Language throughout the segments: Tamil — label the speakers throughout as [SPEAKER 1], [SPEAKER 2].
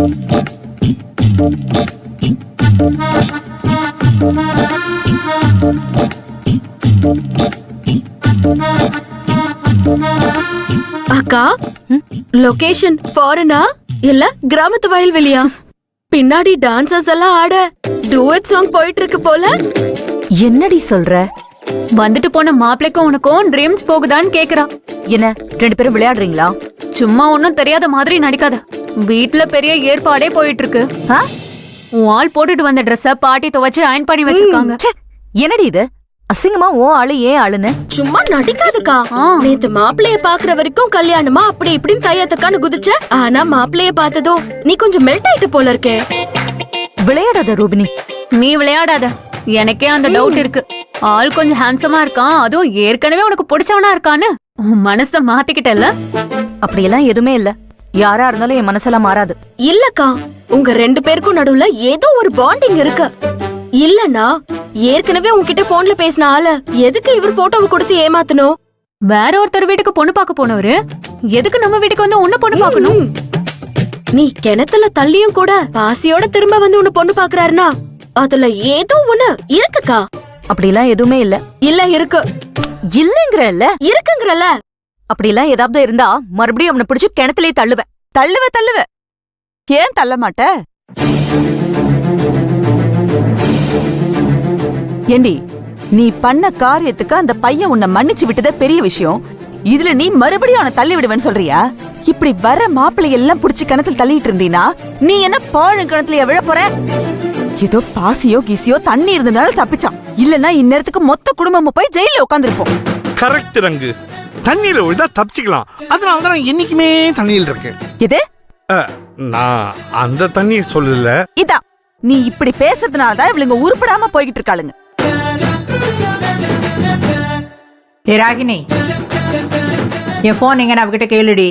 [SPEAKER 1] அக்கா, லொகேஷன் ஃபாரினா இல்ல கிராமத்து வயல்வெளியா? பின்னாடி டான்சர்ஸ் எல்லாம் ஆட டூயட் சாங் போயிட்டு இருக்கு போல.
[SPEAKER 2] என்னடி சொல்ற?
[SPEAKER 3] வந்துட்டு போன மாப்பிளைக்கும் உனக்கும் ட்ரீம்ஸ் போகுதான்னு கேக்குறா.
[SPEAKER 2] என்ன 2 பேரும் விளையாடுறீங்களா?
[SPEAKER 3] சும்மா ஒன்னும் தெரியாத மாதிரி நடிக்காத. வீட்டுல பெரிய ஏற்பாடே போயிட்டு இருக்கு. உன் ஆள் போட்டுட்டு வந்த ட்ரெஸ்ஸ பாட்டி துவைச்சு அயன் பண்ணி வச்சிருக்காங்க.
[SPEAKER 2] என்னடி இது அசிங்கமா? ஓ ஆளு ஏன் ஆளுன்னு
[SPEAKER 1] சும்மா நடிக்காதுக்கா. நேத்து மாப்பிளைய பாக்குற வரைக்கும் கல்யாணமா அப்படி இப்படின்னு தையத்தக்கான்னு குதிச்ச. ஆனா மாப்பிளைய பார்த்ததும் நீ கொஞ்சம் மெல்ட் ஆயிட்டு போல இருக்கே.
[SPEAKER 2] விளையாடாத ரூபினி.
[SPEAKER 3] நீ விளையாடாத. எனக்கே அந்த டவுட் இருக்கு. ஆள் கொஞ்சம் ஹேண்ட்ஸமா இருக்கான், அதுவும் ஏற்கனவே உனக்கு பிடிச்சவனா இருக்கான்னு உன் மனச மாத்திக்கிட்டல.
[SPEAKER 2] அப்படியெல்லாம் எதுவுமே இல்ல. யாரா இருந்தாலும் என் மனசெல்லாம் மாறாது.
[SPEAKER 1] இல்லக்கா, உங்க 2 பேருக்கும் நடுவுல ஏதோ ஒரு பாண்டிங் இருக்கு. இல்லனா ஏற்கனவே உன்கிட்ட போன்ல பேசின ஆள எதுக்கு இவர் போட்டோவை கொடுத்து ஏமாத்தணும்?
[SPEAKER 3] வேற ஒருத்தர் வீட்டுக்கு பொண்ணு பார்க்க போனவரு எதுக்கு நம்ம வீட்டுக்கு வந்து உன்ன பொண்ணு பார்க்கணும்?
[SPEAKER 1] நீ கிணத்துல தள்ளியும் கூட பாசியோட திரும்ப வந்து உன்ன பொண்ணு பாக்குறாருனா அதுல ஏதோ ஒண்ணு இருக்குக்கா.
[SPEAKER 2] அப்படிலாம் எதுவுமே இல்ல.
[SPEAKER 1] இல்ல இருக்கு.
[SPEAKER 2] இல்லங்கறல்ல
[SPEAKER 1] இருக்குங்கறல.
[SPEAKER 2] அப்படிலாம் ஏதாவது இருந்தா மறுபடியும் அவனை பிடிச்சு கிணத்துலயே தள்ளுவேன்.
[SPEAKER 4] தள்ளுவ ஏன் தள்ள மாட்ட? ஏண்டி, நீ பண்ண காரியத்துக்கு அந்த பையன் உன்னை மன்னிச்சு விட்டதே பெரிய விஷயம். இதுல நீ மறுபடியும் அவனை தள்ளி விடுவேன்னு சொல்றியா? இப்படி வர மாப்பிள்ளை எல்லாம் புடிச்சு கிணத்துல தள்ளிட்டு இருந்தீனா நீ என்ன பாழும் கிணத்துலயா விழ போற? ஏதோ பாசியோ கீசியோ தண்ணி இருந்தனால தப்பிச்சான். இல்லன்னா இந்நேரத்துக்கு மொத்த குடும்பமும் போய் ஜெயில உட்காந்துருப்போம்.
[SPEAKER 5] கரெக்ட் ரங்கு. தண்ணியில விழுந்தா தப்பிச்சுக்கலாம். அதனாலதான் நான் என்னைக்குமே தண்ணியில் இருக்கேன்.
[SPEAKER 4] எது?
[SPEAKER 5] நான் அந்த தண்ணி சொல்லல.
[SPEAKER 4] இதான் நீ இப்படி பேசுறதுனாலதான் இவளுங்க உருப்படாம போய்கிட்டு இருக்காளுங்க.
[SPEAKER 6] ஏ ராகினி, என் போன் எங்க அவகிட்ட கேளுடி.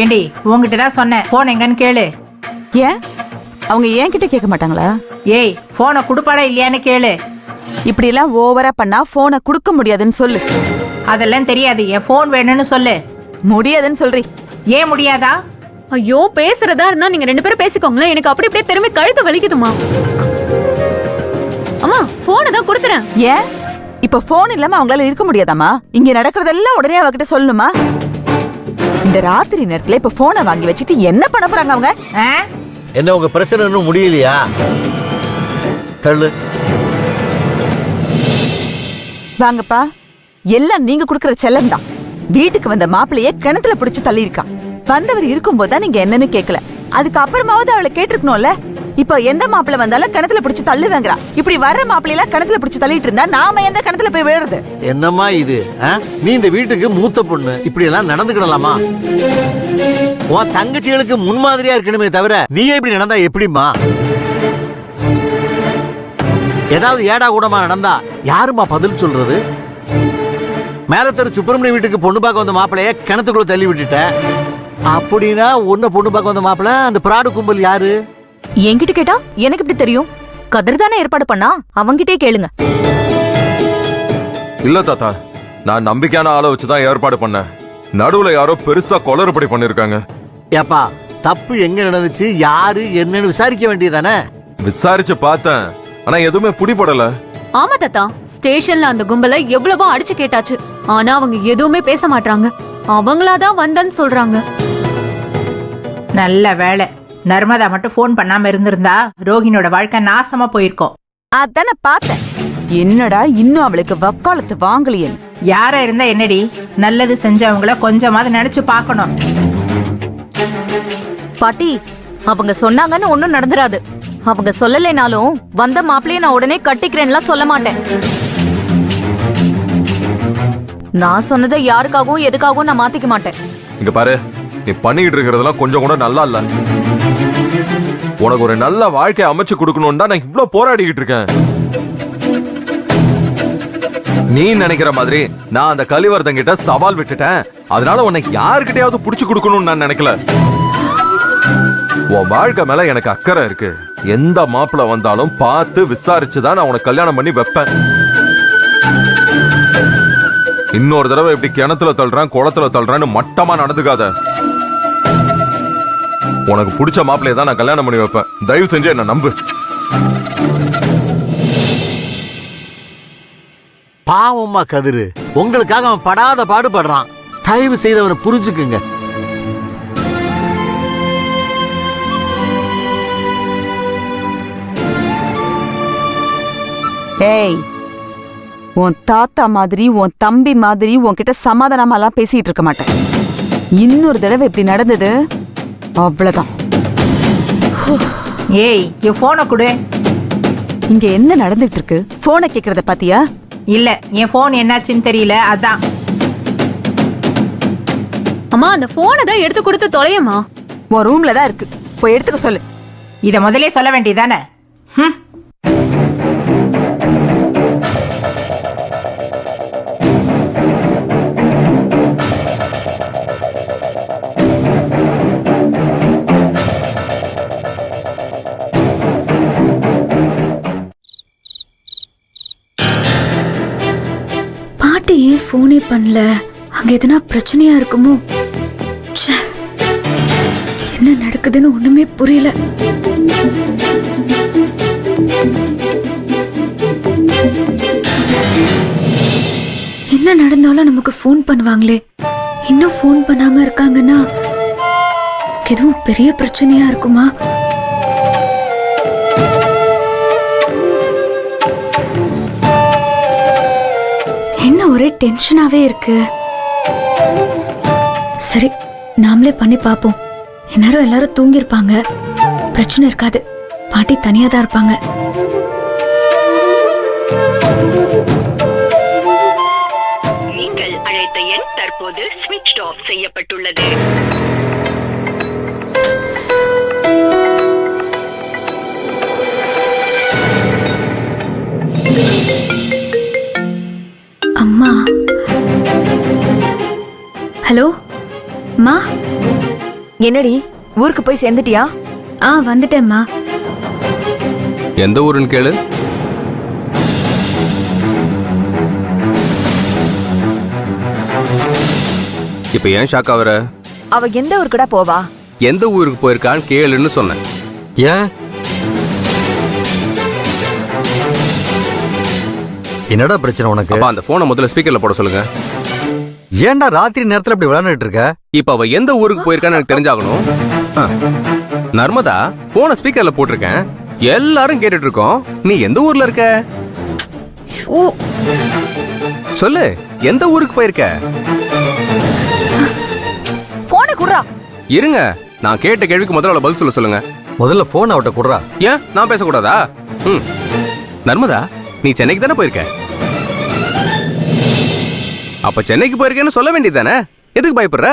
[SPEAKER 6] ஏண்டி, உங்ககிட்டதான் சொன்னேன், போன் எங்கன்னு கேளு.
[SPEAKER 4] ஏன் அவங்க என்கிட்ட கேட்க மாட்டாங்களா?
[SPEAKER 6] ஏய், போனை குடுப்பாளா இல்லையான்னு கேளு.
[SPEAKER 4] இப்படி எல்லாம் ஓவரா பண்ணா போனை குடுக்க முடியாதுன்னு சொல்லு.
[SPEAKER 6] அதெல்லாம் தெரியாது, என் போன் வேணும்னு சொல்லு.
[SPEAKER 4] முடியாதுன்னு சொல்றி.
[SPEAKER 6] ஏன் முடியாதா?
[SPEAKER 3] ஐயோ, பேசுறதா இருந்தா நீங்க 2 பேரும் பேசிக்கோங்களேன். எனக்கு அப்படி இப்படியே திரும்பி கழுத்து வலிக்குதுமா. அம்மா, போனை தான் கொடுத்துறேன்.
[SPEAKER 4] ஏன் இப்ப போன் இல்லாம அவங்களால இருக்க முடியாதாமா? இங்க நடக்கிறதெல்லாம் உடனே அவகிட்ட சொல்லணுமா? இந்த ராத்திரி நேரத்துல இப்ப போனை வாங்கி வச்சுட்டு என்ன பண்ண போறாங்க அவங்க?
[SPEAKER 7] என்ன உங்க பிரச்சனை இன்னும் முடியலையா? தள்ளு.
[SPEAKER 4] வாங்கப்பா, எல்லாம் நீங்க குடுக்கற செல்லம் தான். வீட்டுக்கு வந்த மாப்பிள்ளைய கிணத்துல பிடிச்சு தள்ளி இருக்கான். வந்தவர் இருக்கும்போதுதான் நீங்க என்னன்னு கேட்கல. அதுக்கு அப்புறமாவது அவளை கேட்டிருக்கணும்ல. இப்ப எந்த மாப்பிள்ளை வந்தாலும் கிணத்துல பிடிச்சு தள்ளுவேங்கிறா. இப்படி வர்ற மாப்பிள்ளையெல்லாம் கிணத்துல பிடிச்சு தள்ளிட்டு இருந்தா நாம எந்த கிணத்துல போய் விழுறது?
[SPEAKER 7] என்னம்மா இது? நீ இந்த வீட்டுக்கு மூத்த பொண்ணு, இப்படி எல்லாம் நடந்துக்கிடலாமா? உன் தங்கச்சிகளுக்கு முன்மாதிரியா இருக்கணுமே தவிர நீயே இப்படி நடந்தா எப்படிமா? ஏதாவது ஏடா கூடமா நடந்தா யாருமா பதில் சொல்றது? மேலத்தரு சுப்பிரமணிய வீட்டுக்கு பொண்ணு பார்க்க வந்த மாப்பிளைய கிணத்துக்குள்ள தள்ளி விட்டுட்ட. அப்படின்னா உன்ன பொண்ணு பார்க்க வந்த மாப்பிள்ள அந்த பிராடு கும்பல் யாரு?
[SPEAKER 2] என்கிட்ட கேட்டா எனக்கு இப்படி தெரியும். கதிர் தானே ஏற்பாடு பண்ணா, அவங்கிட்டே கேளுங்க.
[SPEAKER 8] இல்ல தாத்தா, நான் நம்பிக்கையான ஆளை வச்சுதான் ஏற்பாடு பண்ணேன். நடுவுல யாரோ பெருசா கொளறுபடி பண்ணிருக்காங்க.
[SPEAKER 7] ஏப்பா, தப்பு எங்க நடந்துச்சு, யாரு என்னன்னு விசாரிக்க வேண்டியதானே?
[SPEAKER 8] விசாரிச்சு பார்த்தேன், ஆனா எதுவுமே பிடிபடல.
[SPEAKER 3] ஆமா தாத்தா, ஸ்டேஷன்ல அந்த கும்பல எவ்வளவோ அடிச்சு கேட்டாச்சு. ஆனா அவங்க எதுவுமே பேச மாட்டாங்க. அவங்களாதான் வந்தன்னு சொல்றாங்க.
[SPEAKER 6] நல்ல வேலை, நர்மதா மட்டும் போன் பண்ணாம இருந்திருந்தா ரோஹிணியோட வாழ்க்கை நாசமா போயிருக்கோம்.
[SPEAKER 4] அதான பார்த்தேன். என்னடா இன்னும் அவளுக்கு வக்காலத்து வாங்கலையே.
[SPEAKER 6] யாரா இருந்தா என்னடி, நல்லது செஞ்சவங்கள கொஞ்சமாவது நினைச்சு பாக்கணும்.
[SPEAKER 2] பாட்டி, அவங்க சொன்னாங்கன்னு ஒண்ணும் நடந்துராது. அவங்க சொல்லலைனாலும் வந்த மாப்பிளைய நான் உடனே கட்டிக்கிறேன்லாம் சொல்ல மாட்டேன். நான் சொன்னதை யாருக்காகவும் எதுக்காகவும் நான் மாத்திக்க மாட்டேன்.
[SPEAKER 8] இங்க பாரு, நீ பண்ணிட்டு இருக்கிறதெல்லாம் கொஞ்சம் கூட நல்லா இல்ல. உனக்கு ஒரு நல்ல வாழ்க்கையை அமைச்சு கொடுக்கணும் தான் நான் இவ்வளவு போராடிக்கிட்டு இருக்கேன். நீ நினைக்கிற மாதிரி நான் அந்த கலிவர்தன் கிட்ட சவால் விட்டுட்டேன். அதனால உனக்கு யாருக்கிட்டையாவது புடிச்சு கொடுக்கணும்னு நான் நினைக்கல. உன் வாழ்க்கை மேல எனக்கு அக்கறை இருக்கு. எந்த மாப்பிள்ள வந்தாலும் பார்த்து விசாரிச்சுதான் நான் உனக்கு கல்யாணம் பண்ணி வைப்பேன். இன்னொரு தடவை இப்படி கிணத்துல தள்ளுறேன் குளத்துல தள்ளுறேன்னு மட்டமா நடந்துக்காத. உனக்கு பிடிச்ச மாப்பிள்ளைய தான் நான் கல்யாணம் பண்ணி வைப்பேன். தயவு செஞ்சு என்ன நம்பு.
[SPEAKER 7] பாவம்மா கதிரு, உங்களுக்காக அவன் படாத பாடுபடுறான். தயவு செய்து அவனை புரிஞ்சுக்குங்க.
[SPEAKER 4] ஏய், உன் தாத்தா மாதிரி உன் தம்பி மாதிரி உன்கிட்ட சமாதானமாலாம் பேசிட்டு இருக்க மாட்டேன். இன்னொரு தடவை இப்படி நடந்தது அவ்வளவுதான்.
[SPEAKER 6] ஏய், என் போனை கொடு.
[SPEAKER 4] இங்க என்ன நடந்துட்டு இருக்கு? போனை கேக்குறத பாத்தியா?
[SPEAKER 6] இல்ல, என் போன் என்னாச்சுன்னு தெரியல, அதான்.
[SPEAKER 3] அம்மா அந்த போனை தான் எடுத்து கொடுத்து தொலையம்மா.
[SPEAKER 4] உன் ரூம்ல தான் இருக்கு, போய் எடுத்துக்க சொல்லு.
[SPEAKER 6] இத முதல்ல சொல்ல வேண்டியதானே?
[SPEAKER 3] பாட்டி ஏன் போனே பண்ணல? அங்க எதனா பிரச்சனையா இருக்குமோ? ச்சே, என்ன நடக்குதுன்னு ஒண்ணுமே புரியல. என்ன நடந்தாலும் நமக்கு ஃபோன் பண்ணுவாங்களே, இன்னும் ஃபோன் பண்ணாம இருக்காங்கன்னா எதுவும் பெரிய பிரச்சனையா இருக்குமா? என்ன ஒரே டென்ஷனாவே இருக்கு. சரி, நாமளே பண்ணி பாப்போம். இந்நேரம் எல்லாரும் தூங்கி இருப்பாங்க, பிரச்சனை இருக்காது. பாட்டி தனியா தான் இருப்பாங்க.
[SPEAKER 9] நீங்கள் அழைத்த எண் தற்போது ஸ்விட்ச் ஆஃப் செய்யப்பட்டுள்ளது.
[SPEAKER 3] அம்மா. ஹலோ அம்மா.
[SPEAKER 2] என்னடி ஊருக்கு போய் சேர்ந்துட்டியா?
[SPEAKER 3] வந்துட்டேம்மா.
[SPEAKER 10] எந்த ஊருன்னு கேளு. இப்ப ஏன் ஷாக் ஆவற?
[SPEAKER 2] அவ எந்த ஊருக்குடா போவா?
[SPEAKER 10] எந்த ஊருக்கு போயிருக்கான்னு கேளுன்னு சொன்னேன்.
[SPEAKER 7] ஏன் என்னடா பிரச்சனை உனக்கு?
[SPEAKER 10] அப்ப அந்த போனை முதல்ல ஸ்பீக்கர்ல போட சொல்லுங்க.
[SPEAKER 7] ஏன்டா ராத்திரி நேரத்துல இப்படி விளையாண்டுட்டு இருக்க?
[SPEAKER 10] இப்ப அவ எந்த ஊருக்கு போயிருக்கான்னு எனக்கு தெரிஞ்சாகணும். நர்மதா, போனை ஸ்பீக்கர்ல போட்டிருக்கேன், எல்லாரும் கேட்டுட்டு இருக்கோம். நீ எந்த ஊர்ல இருக்க? சொல்லு, எந்த ஊருக்கு போயிருக்க?
[SPEAKER 2] போனை குடுறா.
[SPEAKER 10] இருங்க, நான் கேட்ட கேள்விக்கு முதல்ல பதில் சொல்ல சொல்லுங்க.
[SPEAKER 7] முதல்ல போன் அவட்ட குடுறா.
[SPEAKER 10] ஏன் நான் பேசக்கூடாதா? நர்மதா, நீ சென்னைக்கு தானே போயிருக்க? அப்ப சென்னைக்கு போயிருக்கேன்னு சொல்ல வேண்டியதானே? எதுக்கு பயப்படுற?